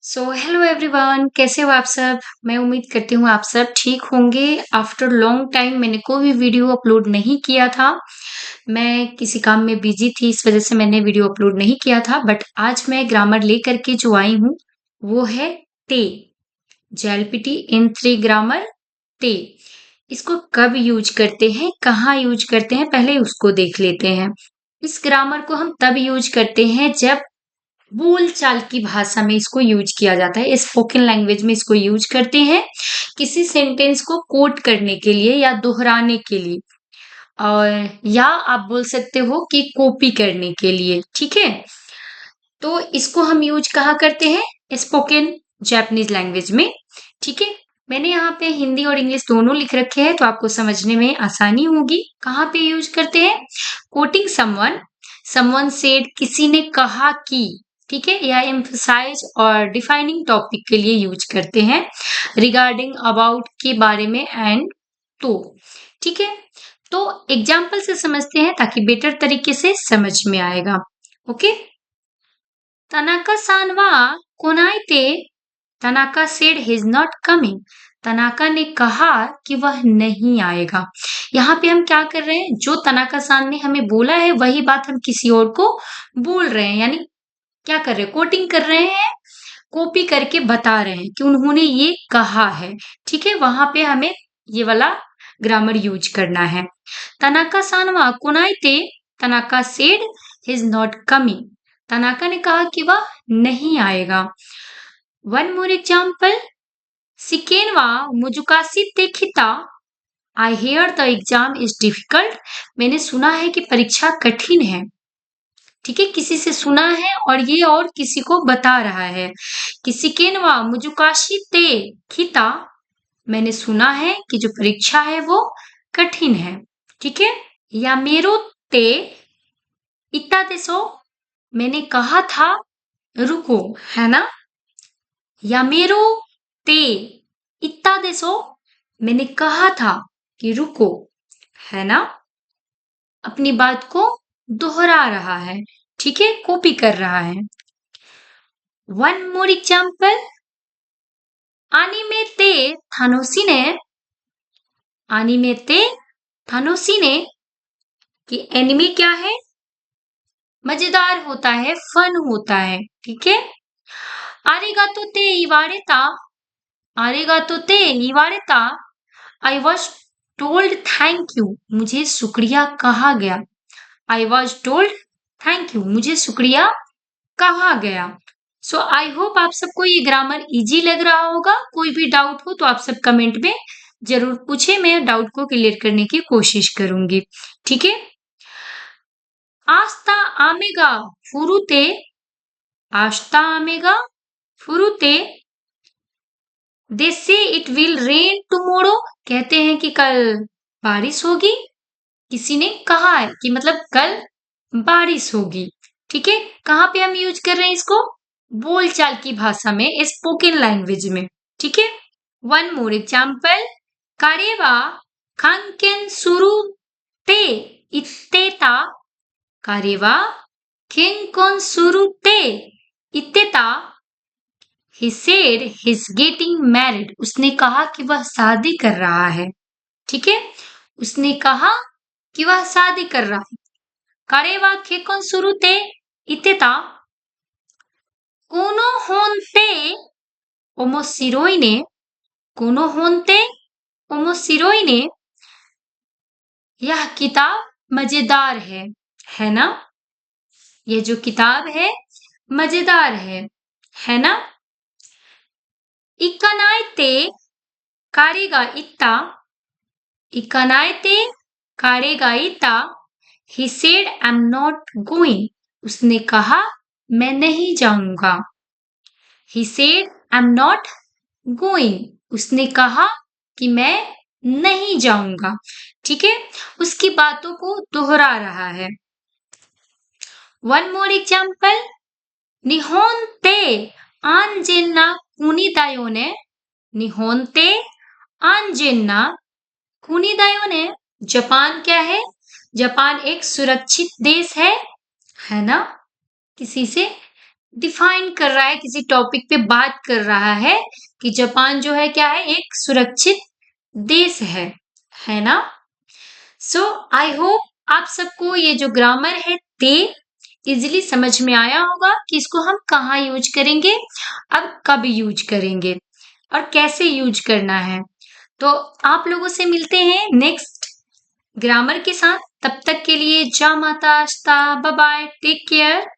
Hello everyone, कैसे हो आप सब। मैं उम्मीद करती हूँ आप सब ठीक होंगे। आफ्टर लॉन्ग टाइम मैंने कोई भी वीडियो अपलोड नहीं किया था। मैं किसी काम में बिजी थी, इस वजह से मैंने वीडियो अपलोड नहीं किया था। बट आज मैं ग्रामर लेकर के जो आई हूँ वो है ते। जेएलपीटी इन 3 ग्रामर ते। इसको कब यूज करते हैं, कहाँ यूज करते हैं, पहले उसको देख लेते हैं। इस ग्रामर को हम तब यूज करते हैं जब बोलचाल की भाषा में इसको यूज किया जाता है। स्पोकन लैंग्वेज में इसको यूज करते हैं किसी सेंटेंस को कोट करने के लिए या दोहराने के लिए, और या आप बोल सकते हो कि कॉपी करने के लिए। ठीक है, तो इसको हम यूज कहाँ करते हैं, स्पोकन जापानीज लैंग्वेज में। ठीक है, मैंने यहाँ पे हिंदी और इंग्लिश दोनों लिख रखे हैं तो आपको समझने में आसानी होगी। कहाँ पे यूज करते हैं, कोटिंग समवन, समवन सेड, किसी ने कहा कि। ठीक है, या एम्फसाइज और डिफाइनिंग टॉपिक के लिए यूज करते हैं, रिगार्डिंग, अबाउट के बारे में, एंड तो। ठीक है, तो एग्जाम्पल से समझते हैं ताकि बेटर तरीके से समझ में आएगा। ओके, तनाका सान वा कोनाइते, Tanaka said he is not coming. Tanaka ने कहा कि वह नहीं आएगा। यहाँ पे हम क्या कर रहे हैं, जो तनाका सान ने हमें बोला है वही बात हम किसी और को बोल रहे हैं, यानी क्या कर रहे हैं, कोटिंग कर रहे हैं, कॉपी करके बता रहे हैं कि उन्होंने ये कहा है। ठीक है, वहां पे हमें ये वाला ग्रामर यूज करना है। तनाका सान वा कोनाइते, Tanaka said he is not coming. Tanaka ने कहा कि वह नहीं आएगा। वन मोर एग्जाम्पल, सिकेन वा मुजुकाशी तेखिता, I hear the exam is difficult. मैंने सुना है कि परीक्षा कठिन है। ठीक है, किसी से सुना है और ये और किसी को बता रहा है। किसी केनवा मुजुकाशी ते खिता, मैंने सुना है कि जो परीक्षा है वो कठिन है। ठीक है, या मेरो ते इता देसो, मैंने कहा था रुको, है ना। या मेरो ते इता देसो, मैंने कहा था कि रुको, है ना। अपनी बात को दोहरा रहा है। ठीक है, कॉपी कर रहा है। वन मोर एग्जाम्पल, आनिमे ते थानोसिने, आनिमे ते थानोसिने, कि एनिमे क्या है, मजेदार होता है, फन होता है। ठीक है, आरिगातो ते इवारेता, आरिगातो ते इवारेता, I was told thank you, मुझे शुक्रिया कहा गया। I was told thank you, मुझे शुक्रिया कहा गया। सो आई होप आप सबको ये ग्रामर इजी लग रहा होगा। कोई भी डाउट हो तो आप सब कमेंट में जरूर पूछे, मैं डाउट को क्लियर करने की कोशिश करूंगी। ठीक है, आस्ता आमेगा फुरुते, आस्ता आमेगा फुरुते, दे से इट विल रेन टुमारो, कहते हैं कि कल बारिश होगी। किसी ने कहा है कि मतलब कल बारिश होगी। ठीक है, कहाँ पे हम यूज कर रहे हैं इसको, बोलचाल की भाषा में, स्पोकन लैंग्वेज में। ठीक है, वन मोर एग्जाम्पल, कारेवा खांकेन सुरु ते इत्तेता, कारेवा खेंकोन सुरु ते इत्तेता, he said he's getting married, उसने कहा कि वह शादी कर रहा है। ठीक है, उसने कहा कि वह शादी कर रहा है। कारेवा खेकोन सुरु ते इत्तेता, कोनो होनते ओमोशिरोई ने, कोनो होनते ओमोशिरोई ने, यह किताब मजेदार है ना। यह जो किताब है मजेदार है ना। इकानाइते कारेगा इत्ता, इकानाइते कारेगा इत्ता, he said I'm not going, उसने कहा मैं नहीं जाऊंगा। he said I'm not going, उसने कहा कि मैं नहीं जाऊंगा। ठीक है, उसकी बातों को दोहरा रहा है। वन मोर एग्जाम्पल, निहोनते आंजेन्ना कुनिदायो ने, निहोनते आंजेन्ना कुनिदायो ने, जापान क्या है, जापान एक सुरक्षित देश है ना। किसी से डिफाइन कर रहा है, किसी टॉपिक पे बात कर रहा है कि जापान जो है क्या है, एक सुरक्षित देश है ना? सो आई होप आप सबको ये जो ग्रामर है दे इजिली समझ में आया होगा कि इसको हम कहाँ यूज करेंगे, अब कब यूज करेंगे और कैसे यूज करना है। तो आप लोगों से मिलते हैं नेक्स्ट ग्रामर के साथ। तब तक के लिए जा माता, बाय बाय, टेक केयर।